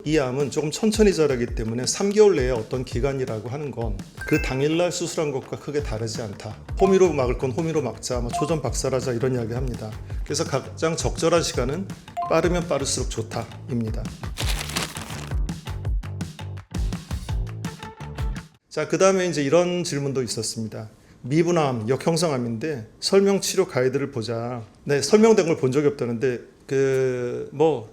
이 암은 조금 천천히 자라기 때문에 3개월 내에 어떤 기간이라고 하는 건 그 당일날 수술한 것과 크게 다르지 않다. 호미로 막을 건 호미로 막자, 초전 박살하자 이런 이야기 합니다. 그래서 가장 적절한 시간은 빠르면 빠를수록 좋다입니다. 자, 그 다음에 이제 이런 질문도 있었습니다. 미분암, 역형성암인데 설명 치료 가이드를 보자. 네, 설명된 걸 본 적이 없다는데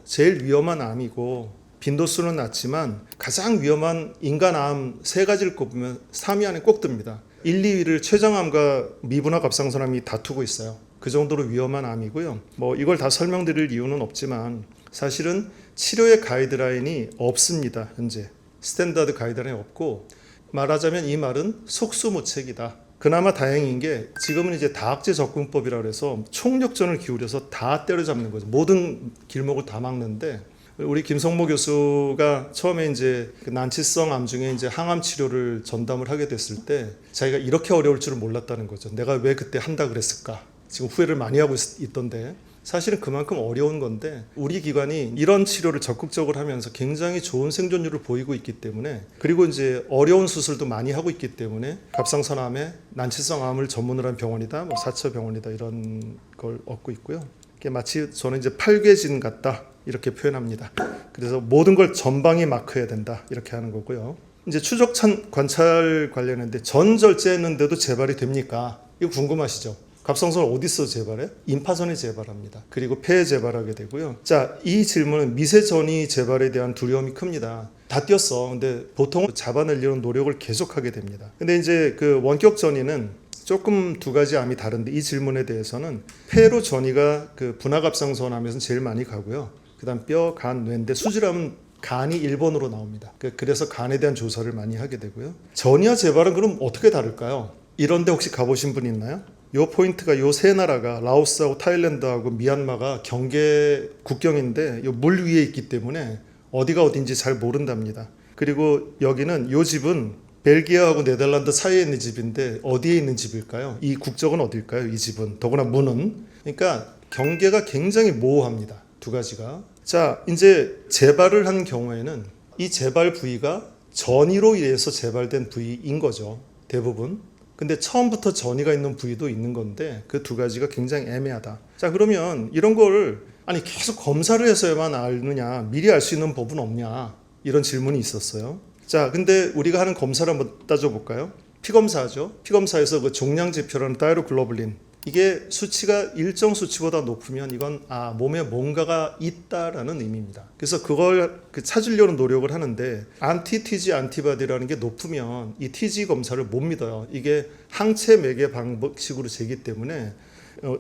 제일 위험한 암이고 빈도수는 낮지만 가장 위험한 인간암 3가지를 꼽으면 3위 안에 꼭 듭니다. 1, 2위를 췌장암과 미분화 갑상선암이 다투고 있어요. 그 정도로 위험한 암이고요. 이걸 다 설명드릴 이유는 없지만 사실은 치료의 가이드라인이 없습니다. 현재 스탠다드 가이드라인이 없고, 말하자면 이 말은 속수무책이다. 그나마 다행인 게 지금은 이제 다학제 접근법이라고 해서 총력전을 기울여서 다 때려잡는 거죠. 모든 길목을 다 막는데, 우리 김성모 교수가 처음에 이제 난치성 암 중에 이제 항암 치료를 전담을 하게 됐을 때 자기가 이렇게 어려울 줄은 몰랐다는 거죠. 내가 왜 그때 한다 그랬을까? 지금 후회를 많이 하고 있던데, 사실은 그만큼 어려운 건데 우리 기관이 이런 치료를 적극적으로 하면서 굉장히 좋은 생존율을 보이고 있기 때문에, 그리고 이제 어려운 수술도 많이 하고 있기 때문에 갑상선암에 난치성 암을 전문으로 한 병원이다, 사처병원이다 이런 걸 얻고 있고요. 마치 저는 이제 팔괘진 같다 이렇게 표현합니다. 그래서 모든 걸 전방에 마크해야 된다 이렇게 하는 거고요. 이제 추적 관찰 관련인데 전절제했는데도 재발이 됩니까? 이거 궁금하시죠? 갑상선을 어디서 재발해? 임파선이 재발합니다. 그리고 폐에 재발하게 되고요. 자, 이 질문은 미세전이 재발에 대한 두려움이 큽니다. 다 뛰었어. 근데 보통은 잡아내려는 노력을 계속하게 됩니다. 근데 이제 그 원격 전이는 조금 두 가지 암이 다른데, 이 질문에 대해서는 폐로 전이가 그 분화갑상선암에서는 제일 많이 가고요. 그다음 뼈, 간, 뇌인데 수질암은 간이 1번으로 나옵니다. 그래서 간에 대한 조사를 많이 하게 되고요. 전이와 재발은 그럼 어떻게 다를까요? 이런데 혹시 가보신 분 있나요? 요 포인트가 요 세 나라가 라오스하고 타일랜드하고 미얀마가 경계 국경인데 요 물 위에 있기 때문에 어디가 어딘지 잘 모른답니다. 그리고 여기는 요 집은 벨기에하고 네덜란드 사이에 있는 집인데 어디에 있는 집일까요? 이 국적은 어딜까요? 이 집은 더구나 문은. 그러니까 경계가 굉장히 모호합니다. 두 가지가. 자, 이제 재발을 한 경우에는 이 재발 부위가 전이로 인해서 재발된 부위인 거죠. 대부분. 근데 처음부터 전이가 있는 부위도 있는 건데 그 두 가지가 굉장히 애매하다. 자, 그러면 이런 걸 계속 검사를 해서야만 알느냐, 미리 알 수 있는 법은 없냐, 이런 질문이 있었어요. 자, 근데 우리가 하는 검사를 한번 따져볼까요? 피검사죠. 피검사에서 그 종양지표라는 다이로글로불린, 이게 수치가 일정 수치보다 높으면 이건 몸에 뭔가가 있다라는 의미입니다. 그래서 그걸 찾으려는 노력을 하는데, 안티-TG 안티바디라는 게 높으면 이 TG 검사를 못 믿어요. 이게 항체 매개 방식으로 재기 때문에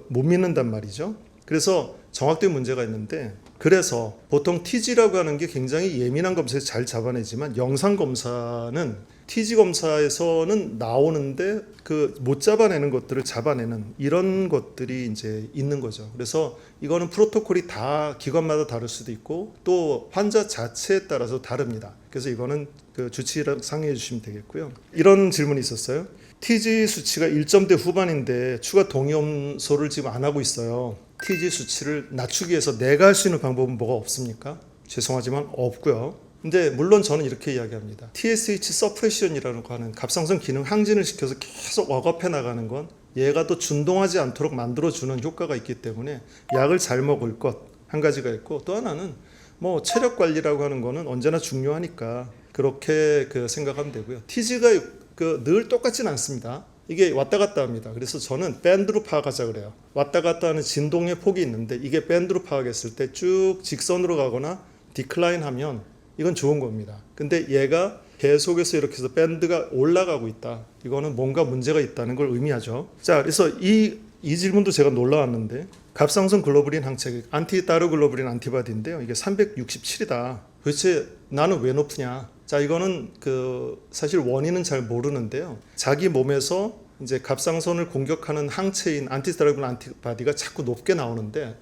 못 믿는단 말이죠. 그래서 정확도에 문제가 있는데, 그래서 보통 TG라고 하는 게 굉장히 예민한 검사에서 잘 잡아내지만 영상 검사는 TG 검사에서는 나오는데 못 잡아내는 것들을 잡아내는 이런 것들이 이제 있는 거죠. 그래서 이거는 프로토콜이 다 기관마다 다를 수도 있고 또 환자 자체에 따라서 다릅니다. 그래서 이거는 주치의랑 상의해 주시면 되겠고요. 이런 질문이 있었어요. TG 수치가 1점대 후반인데 추가 동위험소를 지금 안 하고 있어요. TG 수치를 낮추기 위해서 내가 할 수 있는 방법은 뭐가 없습니까? 죄송하지만 없고요. 근데 물론 저는 이렇게 이야기합니다. TSH 서프레션이라는 거 하는 갑상선 기능 항진을 시켜서 계속 억압해 나가는 건 얘가 또 준동하지 않도록 만들어주는 효과가 있기 때문에 약을 잘 먹을 것 한 가지가 있고, 또 하나는 체력 관리라고 하는 거는 언제나 중요하니까 그렇게 생각하면 되고요. TG가 늘 똑같지는 않습니다. 이게 왔다 갔다 합니다. 그래서 저는 밴드로 파악하자 그래요. 왔다 갔다 하는 진동의 폭이 있는데 이게 밴드로 파악했을 때 쭉 직선으로 가거나 디클라인 하면 이건 좋은 겁니다. 근데 얘가 계속해서 이렇게 해서 밴드가 올라가고 있다. 이거는 뭔가 문제가 있다는 걸 의미하죠. 자, 그래서 이 질문도 제가 놀라웠는데, 갑상선 글로불린 항체, 안티다이로글로불린 안티바디인데요. 이게 367이다. 도대체 나는 왜 높으냐? 자, 이거는 사실 원인은 잘 모르는데요. 자기 몸에서 이제 갑상선을 공격하는 항체인 안티다이로글로불린 안티바디가 자꾸 높게 나오는데,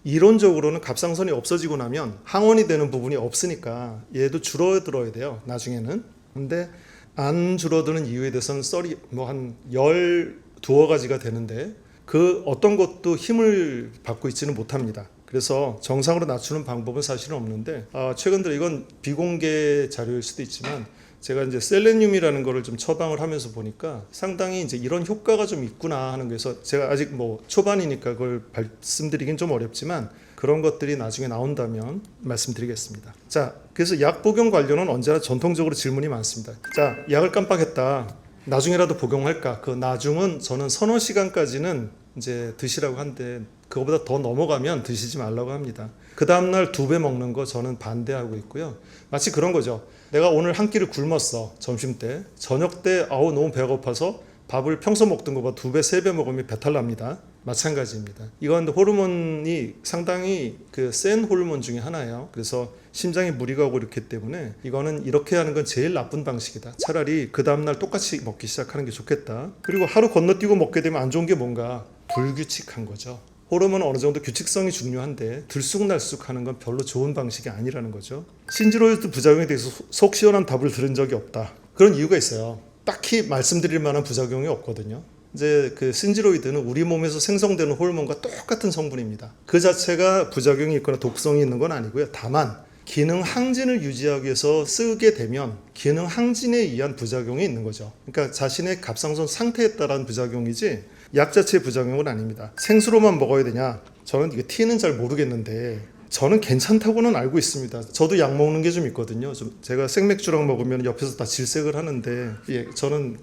이론적으로는 갑상선이 없어지고 나면 항원이 되는 부분이 없으니까 얘도 줄어들어야 돼요, 나중에는. 근데 안 줄어드는 이유에 대해서는 썰이 한 12가지가 되는데 그 어떤 것도 힘을 받고 있지는 못합니다. 그래서 정상으로 낮추는 방법은 사실은 없는데 최근 들어 이건 비공개 자료일 수도 있지만 제가 이제 셀레늄이라는 거를 좀 처방을 하면서 보니까 상당히 이제 이런 효과가 좀 있구나 하는 거에서 제가 아직 뭐 초반이니까 그걸 말씀드리긴 좀 어렵지만 그런 것들이 나중에 나온다면 말씀드리겠습니다. 자, 그래서 약 복용 관련은 언제나 전통적으로 질문이 많습니다. 자, 약을 깜빡했다. 나중에라도 복용할까? 그 나중은 저는 서너 시간까지는 이제 드시라고 하는데 그거보다 더 넘어가면 드시지 말라고 합니다. 그 다음날 2배 먹는 거 저는 반대하고 있고요. 마치 그런 거죠. 내가 오늘 한 끼를 굶었어. 점심 때. 저녁 때 너무 배가 고파서 밥을 평소 먹던 것보다 2배, 3배 먹으면 배탈 납니다. 마찬가지입니다. 이건 호르몬이 상당히 그 센 호르몬 중에 하나예요. 그래서 심장에 무리가 오고 이렇기 때문에 이거는 이렇게 하는 건 제일 나쁜 방식이다. 차라리 그 다음날 똑같이 먹기 시작하는 게 좋겠다. 그리고 하루 건너뛰고 먹게 되면 안 좋은 게 뭔가 불규칙한 거죠. 호르몬은 어느 정도 규칙성이 중요한데 들쑥날쑥하는 건 별로 좋은 방식이 아니라는 거죠. 신지로이드 부작용에 대해서 속 시원한 답을 들은 적이 없다. 그런 이유가 있어요. 딱히 말씀드릴 만한 부작용이 없거든요. 이제 그 신지로이드는 우리 몸에서 생성되는 호르몬과 똑같은 성분입니다. 그 자체가 부작용이 있거나 독성이 있는 건 아니고요. 다만 기능 항진을 유지하기 위해서 쓰게 되면 기능 항진에 의한 부작용이 있는 거죠. 그러니까 자신의 갑상선 상태에 따른 부작용이지 약 자체의 부작용은 아닙니다. 생수로만 먹어야 되냐? 저는 이게 T는 잘 모르겠는데 저는 괜찮다고는 알고 있습니다. 저도 약 먹는 게 좀 있거든요. 제가 생맥주랑 먹으면 옆에서 다 질색을 하는데 저는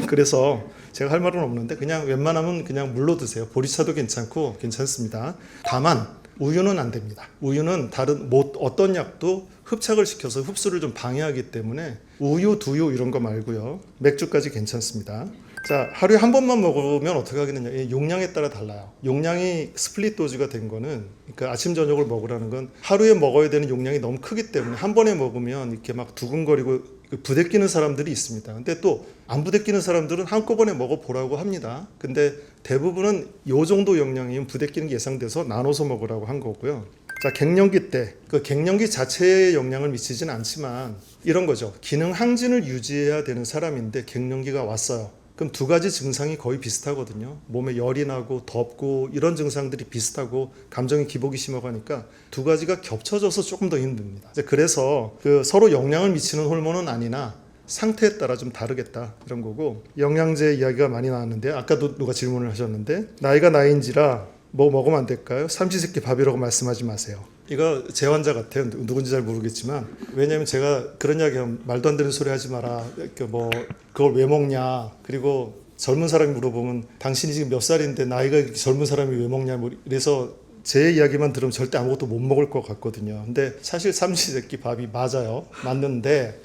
그래서 제가 할 말은 없는데 그냥 웬만하면 그냥 물로 드세요. 보리차도 괜찮고 괜찮습니다. 다만 우유는 안 됩니다. 우유는 다른 어떤 약도 흡착을 시켜서 흡수를 좀 방해하기 때문에 우유, 두유 이런 거 말고요. 맥주까지 괜찮습니다. 자, 하루에 한 번만 먹으면 어떻게 하겠느냐. 용량에 따라 달라요. 용량이 스플릿 도즈가 된 거는 그러니까 아침 저녁을 먹으라는 건 하루에 먹어야 되는 용량이 너무 크기 때문에 한 번에 먹으면 이렇게 막 두근거리고 부대끼는 사람들이 있습니다. 근데 또 안 부대끼는 사람들은 한꺼번에 먹어보라고 합니다. 근데 대부분은 이 정도 용량이면 부대끼는 게 예상돼서 나눠서 먹으라고 한 거고요. 자, 갱년기 때 그 갱년기 자체에 영향을 미치지는 않지만 이런 거죠. 기능 항진을 유지해야 되는 사람인데 갱년기가 왔어요. 그럼 두 가지 증상이 거의 비슷하거든요. 몸에 열이 나고 덥고 이런 증상들이 비슷하고 감정이 기복이 심하고 하니까 두 가지가 겹쳐져서 조금 더 힘듭니다. 그래서 그 서로 영향을 미치는 호르몬은 아니나 상태에 따라 좀 다르겠다 이런 거고 영양제 이야기가 많이 나왔는데 아까도 누가 질문을 하셨는데 나이가 나이인지라 뭐 먹으면 안 될까요? 삼시세끼 밥이라고 말씀하지 마세요. 이거 제 환자 같아요. 누군지 잘 모르겠지만 왜냐하면 제가 그런 이야기하면 말도 안 되는 소리 하지 마라. 뭐 그걸 왜 먹냐. 그리고 젊은 사람이 물어보면 당신이 지금 몇 살인데 나이가 이렇게 젊은 사람이 왜 먹냐. 뭐 이래서 제 이야기만 들으면 절대 아무것도 못 먹을 것 같거든요. 근데 사실 삼시세끼 밥이 맞아요. 맞는데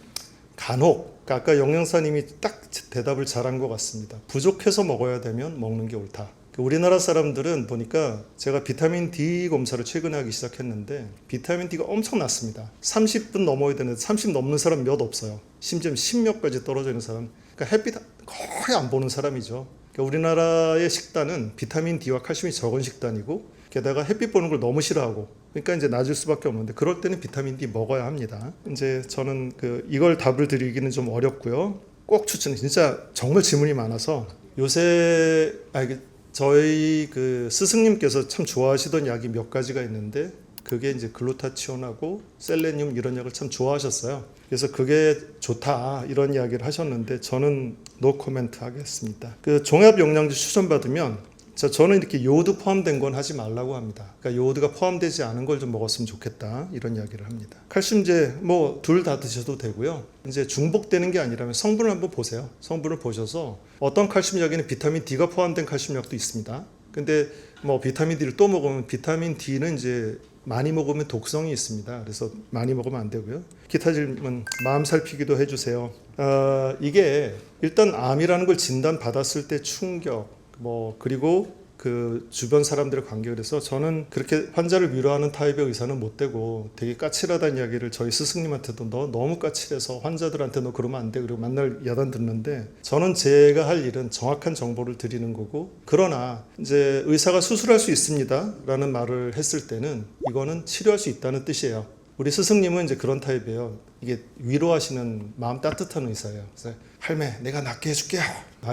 간혹 아까 영양사님이 딱 대답을 잘한 것 같습니다. 부족해서 먹어야 되면 먹는 게 옳다. 우리나라 사람들은 보니까 제가 비타민 D 검사를 최근에 하기 시작했는데 비타민 D가 엄청 낮습니다. 30분 넘어야 되는데 30 넘는 사람 몇 없어요. 심지어 10몇까지 떨어져 있는 사람. 그러니까 햇빛 거의 안 보는 사람이죠. 그러니까 우리나라의 식단은 비타민 D와 칼슘이 적은 식단이고 게다가 햇빛 보는 걸 너무 싫어하고 그러니까 이제 낮을 수밖에 없는데 그럴 때는 비타민 D 먹어야 합니다. 이제 저는 이걸 답을 드리기는 좀 어렵고요. 꼭 추천. 진짜 정말 질문이 많아서 요새 저희 스승님께서 참 좋아하시던 약이 몇 가지가 있는데 그게 이제 글루타치온하고 셀레늄 이런 약을 참 좋아하셨어요. 그래서 그게 좋다 이런 이야기를 하셨는데 저는 노 코멘트 하겠습니다. 종합 영양제 추천받으면 저는 이렇게 요오드 포함된 건 하지 말라고 합니다. 그러니까 요오드가 포함되지 않은 걸 좀 먹었으면 좋겠다 이런 이야기를 합니다. 칼슘제 뭐 둘 다 드셔도 되고요. 이제 중복되는 게 아니라면 성분을 한번 보세요. 성분을 보셔서 어떤 칼슘 약에는 비타민 D가 포함된 칼슘 약도 있습니다. 근데 뭐 비타민 D를 또 먹으면 비타민 D는 이제 많이 먹으면 독성이 있습니다. 그래서 많이 먹으면 안 되고요. 기타 질문 마음 살피기도 해주세요. 이게 일단 암이라는 걸 진단 받았을 때 충격 그리고 그 주변 사람들의 관계에 대해서 저는 그렇게 환자를 위로하는 타입의 의사는 못 되고 되게 까칠하다는 이야기를 저희 스승님한테도 너 너무 까칠해서 환자들한테 너 그러면 안 돼 그리고 맨날 야단 듣는데 저는 제가 할 일은 정확한 정보를 드리는 거고 그러나 이제 의사가 수술할 수 있습니다 라는 말을 했을 때는 이거는 치료할 수 있다는 뜻이에요. 우리 스승님은 이제 그런 타입이에요. 이게 위로하시는 마음 따뜻한 의사예요. 그래서 할매 내가 낫게 해줄게요.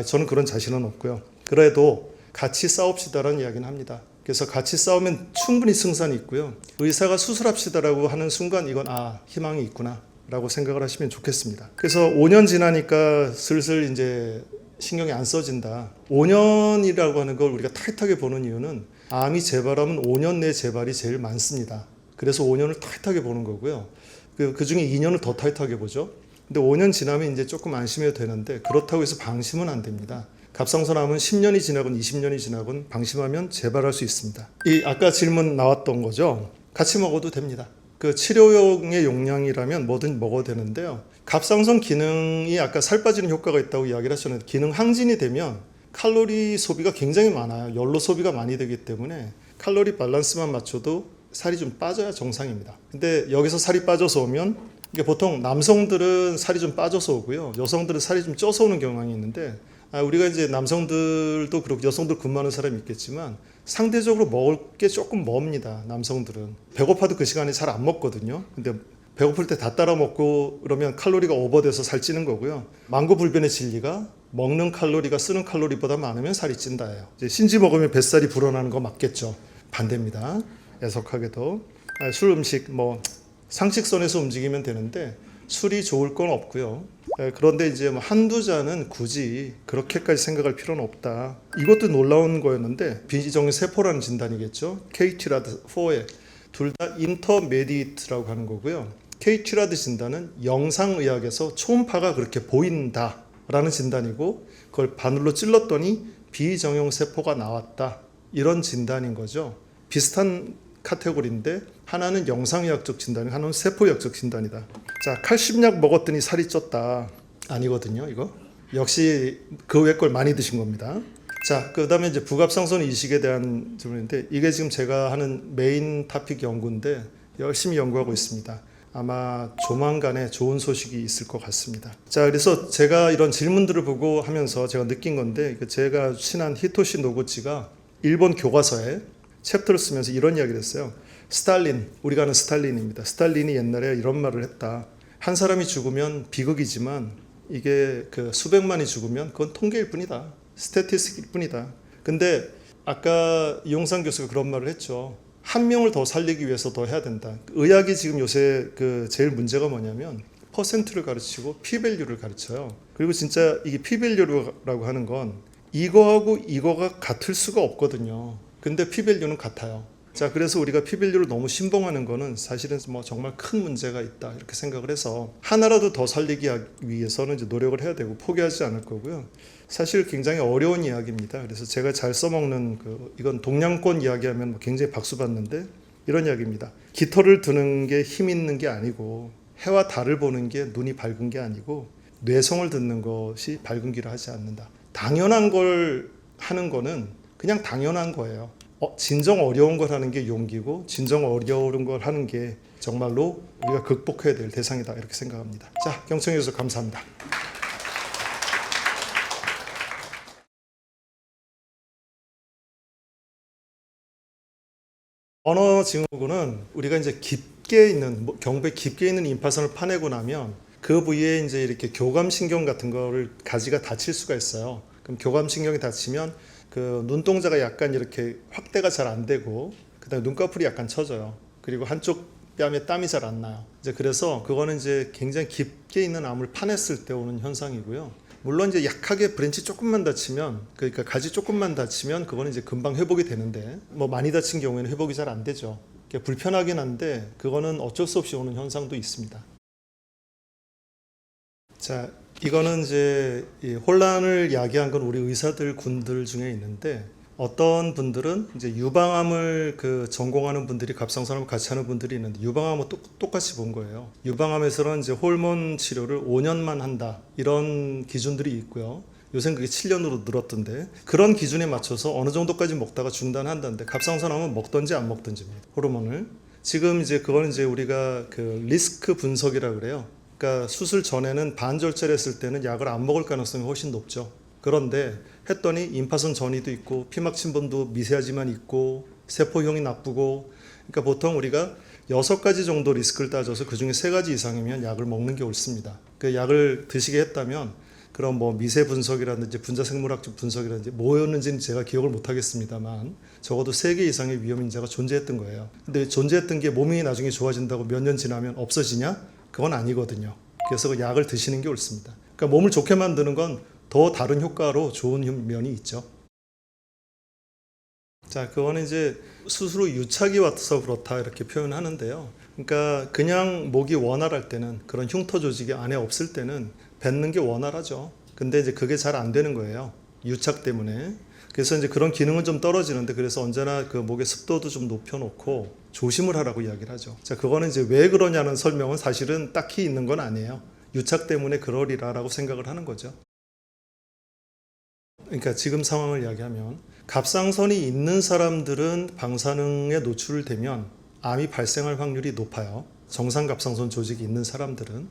저는 그런 자신은 없고요. 그래도 같이 싸웁시다라는 이야기는 합니다. 그래서 같이 싸우면 충분히 승산이 있고요. 의사가 수술합시다라고 하는 순간 이건 희망이 있구나 라고 생각을 하시면 좋겠습니다. 그래서 5년 지나니까 슬슬 이제 신경이 안 써진다. 5년이라고 하는 걸 우리가 타이트하게 보는 이유는 암이 재발하면 5년 내 재발이 제일 많습니다. 그래서 5년을 타이트하게 보는 거고요. 그 중에 2년을 더 타이트하게 보죠. 근데 5년 지나면 이제 조금 안심해도 되는데 그렇다고 해서 방심은 안 됩니다. 갑상선암은 10년이 지나건 20년이 지나건 방심하면 재발할 수 있습니다. 이 아까 질문 나왔던 거죠. 같이 먹어도 됩니다. 그 치료용의 용량이라면 뭐든 먹어도 되는데요. 갑상선 기능이 아까 살 빠지는 효과가 있다고 이야기를 하셨는데 기능 항진이 되면 칼로리 소비가 굉장히 많아요. 연로 소비가 많이 되기 때문에 칼로리 밸런스만 맞춰도 살이 좀 빠져야 정상입니다. 근데 여기서 살이 빠져서 오면 이게 보통 남성들은 살이 좀 빠져서 오고요. 여성들은 살이 좀 쪄서 오는 경향이 있는데 우리가 이제 남성들도 그렇고 여성들 근무하는 사람이 있겠지만 상대적으로 먹을 게 조금 멉니다. 남성들은 배고파도 그 시간에 잘 안 먹거든요. 근데 배고플 때 다 따라 먹고 그러면 칼로리가 오버돼서 살찌는 거고요. 만고불변의 진리가 먹는 칼로리가 쓰는 칼로리보다 많으면 살이 찐다예요. 이제 신지 먹으면 뱃살이 불어나는 거 맞겠죠. 반대입니다. 애석하게도 술 음식 상식선에서 움직이면 되는데 술이 좋을 건 없고요. 그런데 이제 한두 잔은 굳이 그렇게까지 생각할 필요는 없다. 이것도 놀라운 거였는데 비정형 세포라는 진단이겠죠. KT라드4에 둘 다 인터메디트라고 하는 거고요. KT라드 진단은 영상의학에서 초음파가 그렇게 보인다라는 진단이고 그걸 바늘로 찔렀더니 비정형 세포가 나왔다. 이런 진단인 거죠. 비슷한 카테고리인데 하나는 영상의학적 진단이고 하나는 세포의학적 진단이다. 자, 칼슘약 먹었더니 살이 쪘다. 아니거든요, 이거. 역시 그 외 걸 많이 드신 겁니다. 자, 그 다음에 이제 부갑상선 이식에 대한 질문인데 이게 지금 제가 하는 메인 토픽 연구인데 열심히 연구하고 있습니다. 아마 조만간에 좋은 소식이 있을 것 같습니다. 자, 그래서 제가 이런 질문들을 보고 하면서 제가 느낀 건데 제가 친한 히토시 노구치가 일본 교과서에 챕터를 쓰면서 이런 이야기를 했어요. 스탈린, 우리가 아는 스탈린입니다. 스탈린이 옛날에 이런 말을 했다. 한 사람이 죽으면 비극이지만 이게 그 수백만이 죽으면 그건 통계일 뿐이다. 스태티스틱일 뿐이다. 근데 아까 이용상 교수가 그런 말을 했죠. 한 명을 더 살리기 위해서 더 해야 된다. 의학이 지금 요새 그 제일 문제가 뭐냐면 퍼센트를 가르치고 피밸류를 가르쳐요. 그리고 진짜 이게 피밸류라고 하는 건 이거하고 이거가 같을 수가 없거든요. 근데 피밸류는 같아요. 자, 그래서 우리가 피밸류를 너무 신봉하는 거는 사실은 정말 큰 문제가 있다 이렇게 생각을 해서 하나라도 더 살리기 위해서는 이제 노력을 해야 되고 포기하지 않을 거고요. 사실 굉장히 어려운 이야기입니다. 그래서 제가 잘 써먹는 이건 동양권 이야기하면 굉장히 박수 받는데 이런 이야기입니다. 깃털을 드는 게 힘 있는 게 아니고 해와 달을 보는 게 눈이 밝은 게 아니고 뇌성을 듣는 것이 밝은 길을 하지 않는다. 당연한 걸 하는 거는 그냥 당연한 거예요. 진정 어려운 걸 하는 게 용기고 진정 어려운 걸 하는 게 정말로 우리가 극복해야 될 대상이다 이렇게 생각합니다. 자, 경청해 주셔서 감사합니다. 언어 증후군은 우리가 이제 깊게 있는 경부에 깊게 있는 임파선을 파내고 나면 그 부위에 이제 이렇게 교감신경 같은 거를 가지가 다칠 수가 있어요. 그럼 교감신경이 다치면 그 눈동자가 약간 이렇게 확대가 잘 안 되고 그다음에 눈꺼풀이 약간 처져요. 그리고 한쪽 뺨에 땀이 잘 안 나요. 이제 그래서 그거는 이제 굉장히 깊게 있는 암을 파냈을 때 오는 현상이고요. 물론 이제 약하게 브랜치 조금만 다치면 그러니까 가지 조금만 다치면 그거는 이제 금방 회복이 되는데 많이 다친 경우에는 회복이 잘 안 되죠. 불편하긴 한데 그거는 어쩔 수 없이 오는 현상도 있습니다. 자, 이거는 이제 혼란을 야기한 건 우리 의사들 군들 중에 있는데 어떤 분들은 이제 유방암을 전공하는 분들이 갑상선암을 같이 하는 분들이 있는데 유방암은 똑같이 본 거예요. 유방암에서는 이제 호르몬 치료를 5년만 한다 이런 기준들이 있고요. 요새는 그게 7년으로 늘었던데 그런 기준에 맞춰서 어느 정도까지 먹다가 중단한다는데 갑상선암은 먹든지 안 먹든지입니다. 호르몬을 지금 이제 그거는 이제 우리가 리스크 분석이라 그래요. 그러니까 수술 전에는 반절제를 했을 때는 약을 안 먹을 가능성이 훨씬 높죠. 그런데 했더니 임파선 전이도 있고 피막 침범도 미세하지만 있고 세포형이 나쁘고 그러니까 보통 우리가 6가지 정도 리스크를 따져서 그중에 3가지 이상이면 약을 먹는 게 옳습니다. 그 약을 드시게 했다면 그런 뭐 미세 분석이라든지 분자생물학적 분석이라든지 뭐였는지는 제가 기억을 못 하겠습니다만 적어도 3개 이상의 위험 인자가 존재했던 거예요. 근데 존재했던 게 몸이 나중에 좋아진다고 몇 년 지나면 없어지냐? 그건 아니거든요. 그래서 그 약을 드시는 게 옳습니다. 그러니까 몸을 좋게 만드는 건 더 다른 효과로 좋은 면이 있죠. 자, 그거는 이제 스스로 유착이 와서 그렇다 이렇게 표현하는데요. 그러니까 그냥 목이 원활할 때는, 그런 흉터 조직이 안에 없을 때는 뱉는 게 원활하죠. 근데 이제 그게 잘 안 되는 거예요. 유착 때문에. 그래서 이제 그런 기능은 좀 떨어지는데, 그래서 언제나 그 목의 습도도 좀 높여놓고 조심을 하라고 이야기를 하죠. 자, 그거는 이제 왜 그러냐는 설명은 사실은 딱히 있는 건 아니에요. 유착 때문에 그러리라라고 생각을 하는 거죠. 그러니까 지금 상황을 이야기하면 갑상선이 있는 사람들은 방사능에 노출되면 암이 발생할 확률이 높아요. 정상 갑상선 조직이 있는 사람들은.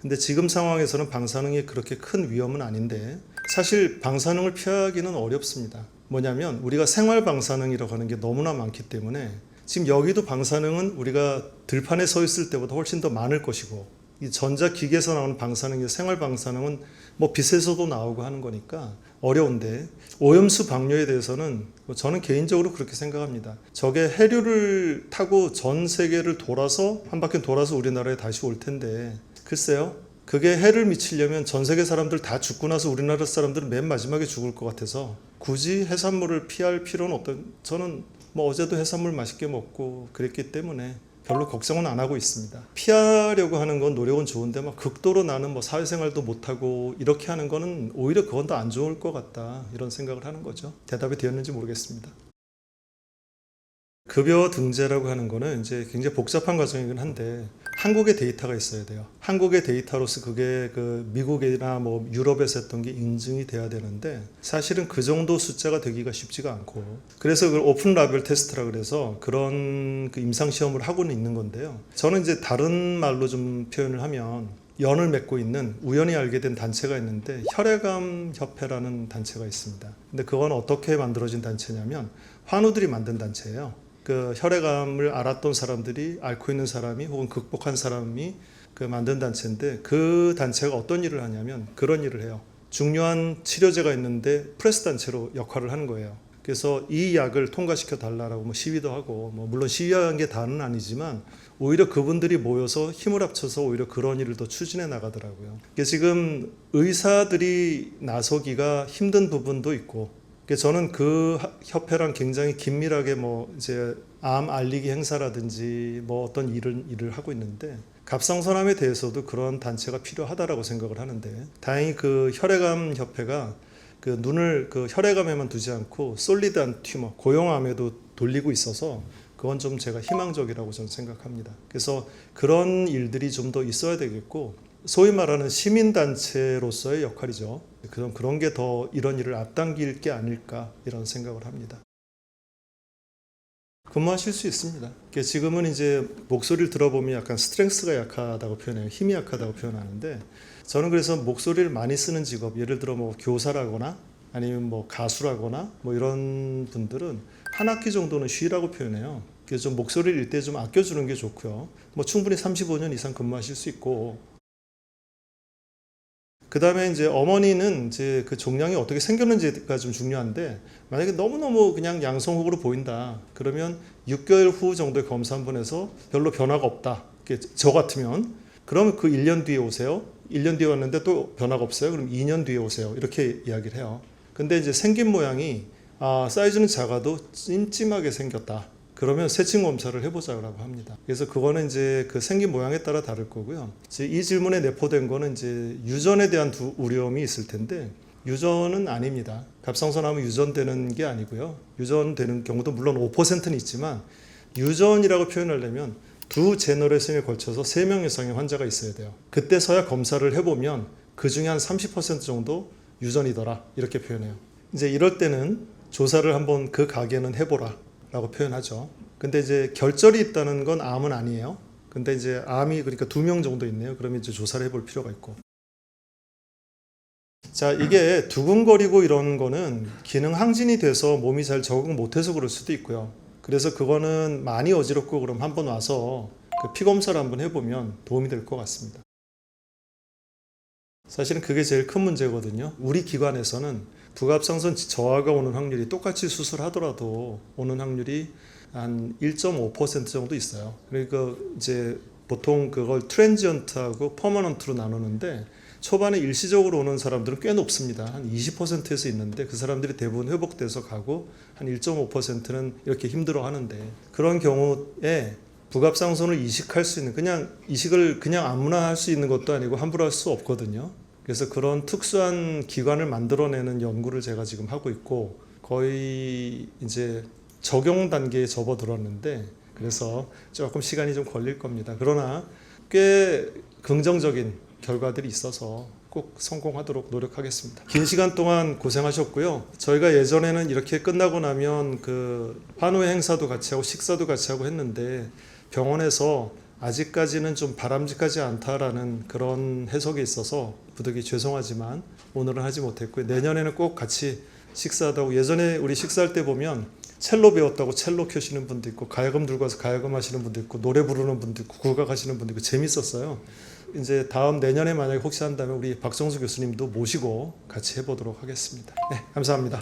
근데 지금 상황에서는 방사능이 그렇게 큰 위험은 아닌데, 사실 방사능을 피하기는 어렵습니다. 뭐냐면 우리가 생활 방사능이라고 하는 게 너무나 많기 때문에 지금 여기도 방사능은 우리가 들판에 서 있을 때보다 훨씬 더 많을 것이고, 이 전자기기에서 나오는 방사능이 생활 방사능은 뭐 빛에서도 나오고 하는 거니까 어려운데, 오염수 방류에 대해서는 저는 개인적으로 그렇게 생각합니다. 저게 해류를 타고 전 세계를 돌아서 한 바퀴 돌아서 우리나라에 다시 올 텐데, 글쎄요, 그게 해를 미치려면 전 세계 사람들 다 죽고 나서 우리나라 사람들은 맨 마지막에 죽을 것 같아서 굳이 해산물을 피할 필요는 없던, 저는 뭐 어제도 해산물 맛있게 먹고 그랬기 때문에 별로 걱정은 안 하고 있습니다. 피하려고 하는 건 노력은 좋은데 막 극도로 나는 뭐 사회생활도 못하고 이렇게 하는 거는 오히려 그건 더 안 좋을 것 같다, 이런 생각을 하는 거죠. 대답이 되었는지 모르겠습니다. 급여 등재라고 하는 거는 이제 굉장히 복잡한 과정이긴 한데, 한국의 데이터가 있어야 돼요. 한국의 데이터로서 그게 그 미국이나 뭐 유럽에서 했던 게 인증이 돼야 되는데, 사실은 그 정도 숫자가 되기가 쉽지가 않고, 그래서 그걸 오픈 라벨 테스트라 그래서 그런 그 임상 시험을 하고는 있는 건데요. 저는 이제 다른 말로 좀 표현을 하면, 연을 맺고 있는, 우연히 알게 된 단체가 있는데 혈액암 협회라는 단체가 있습니다. 근데 그건 어떻게 만들어진 단체냐면 환우들이 만든 단체예요. 그 혈액암을 알았던 사람들이, 앓고 있는 사람이 혹은 극복한 사람이 그 만든 단체인데, 그 단체가 어떤 일을 하냐면 그런 일을 해요. 중요한 치료제가 있는데 프레스 단체로 역할을 하는 거예요. 그래서 이 약을 통과시켜 달라라고 뭐 시위도 하고, 뭐 물론 시위한 게 다는 아니지만 오히려 그분들이 모여서 힘을 합쳐서 오히려 그런 일을 더 추진해 나가더라고요. 지금 의사들이 나서기가 힘든 부분도 있고, 저는 그 협회랑 굉장히 긴밀하게 뭐 이제 암 알리기 행사라든지 뭐 어떤 일을 하고 있는데, 갑상선암에 대해서도 그런 단체가 필요하다라고 생각을 하는데, 다행히 그 혈액암 협회가 그 눈을 그 혈액암에만 두지 않고 솔리드한 튜머, 고형암에도 돌리고 있어서 그건 좀 제가 희망적이라고 저는 생각합니다. 그래서 그런 일들이 좀 더 있어야 되겠고, 소위 말하는 시민단체로서의 역할이죠. 그런 게 더 이런 일을 앞당길 게 아닐까, 이런 생각을 합니다. 근무하실 수 있습니다. 지금은 이제 목소리를 들어보면 약간 스트렝스가 약하다고 표현해요. 힘이 약하다고 표현하는데, 저는 그래서 목소리를 많이 쓰는 직업, 예를 들어 뭐 교사라거나 아니면 뭐 가수라거나 뭐 이런 분들은 한 학기 정도는 쉬라고 표현해요. 그래서 좀 목소리를 이때 좀 아껴주는 게 좋고요. 뭐 충분히 35년 이상 근무하실 수 있고, 그 다음에 이제 어머니는 이제 그 종양이 어떻게 생겼는지가 좀 중요한데, 만약에 너무너무 그냥 양성후으로 보인다, 그러면 6개월 후 정도에 검사 한번 해서 별로 변화가 없다, 저 같으면 그러면 그 1년 뒤에 오세요. 1년 뒤에 왔는데 또 변화가 없어요. 그럼 2년 뒤에 오세요. 이렇게 이야기를 해요. 근데 이제 생긴 모양이 사이즈는 작아도 찜찜하게 생겼다, 그러면 세층 검사를 해보자고 합니다. 그래서 그거는 이제 그 생긴 모양에 따라 다를 거고요. 이 질문에 내포된 거는 이제 유전에 대한 우려움이 있을 텐데, 유전은 아닙니다. 갑상선암은 유전되는 게 아니고요. 유전되는 경우도 물론 5%는 있지만, 유전이라고 표현하려면 두 제너레이션에 걸쳐서 3명 이상의 환자가 있어야 돼요. 그때서야 검사를 해보면 그 중에 한 30% 정도 유전이더라, 이렇게 표현해요. 이제 이럴 때는 조사를 한번 그 가게는 해보라 라고 표현하죠. 근데 이제 결절이 있다는 건 암은 아니에요. 근데 이제 암이 그러니까 2명 정도 있네요. 그러면 이제 조사를 해볼 필요가 있고. 자, 이게 두근거리고 이런 거는 기능 항진이 돼서 몸이 잘 적응 못해서 그럴 수도 있고요. 그래서 그거는 많이 어지럽고 그럼 한번 와서 그 피 검사를 한번 해보면 도움이 될 것 같습니다. 사실은 그게 제일 큰 문제거든요. 우리 기관에서는 부갑상선 저하가 오는 확률이 똑같이 수술하더라도 오는 확률이 한 1.5% 정도 있어요. 그러니까 이제 보통 그걸 트랜지언트하고 퍼머넌트로 나누는데 초반에 일시적으로 오는 사람들은 꽤 높습니다. 한 20%에서 있는데 그 사람들이 대부분 회복돼서 가고 한 1.5%는 이렇게 힘들어 하는데 그런 경우에 부갑상선을 이식할 수 있는 그냥 이식을 그냥 아무나 할 수 있는 것도 아니고 함부로 할 수 없거든요. 그래서 그런 특수한 기관을 만들어내는 연구를 제가 지금 하고 있고 거의 이제 적용 단계에 접어들었는데 그래서 조금 시간이 좀 걸릴 겁니다. 그러나 꽤 긍정적인 결과들이 있어서 꼭 성공하도록 노력하겠습니다. 긴 시간 동안 고생하셨고요. 저희가 예전에는 이렇게 끝나고 나면 그 환호의 행사도 같이 하고 식사도 같이 하고 했는데 병원에서 아직까지는 좀 바람직하지 않다라는 그런 해석이 있어서 부득이 죄송하지만 오늘은 하지 못했고요. 내년에는 꼭 같이 식사하다 고 예전에 우리 식사할 때 보면 첼로 배웠다고 첼로 켜시는 분도 있고 가야금 들고 와서 가야금 하시는 분도 있고 노래 부르는 분도 있고 국악 하시는 분도 있고 재밌었어요. 이제 다음 내년에 만약에 혹시 한다면 우리 박성수 교수님도 모시고 같이 해보도록 하겠습니다. 네, 감사합니다.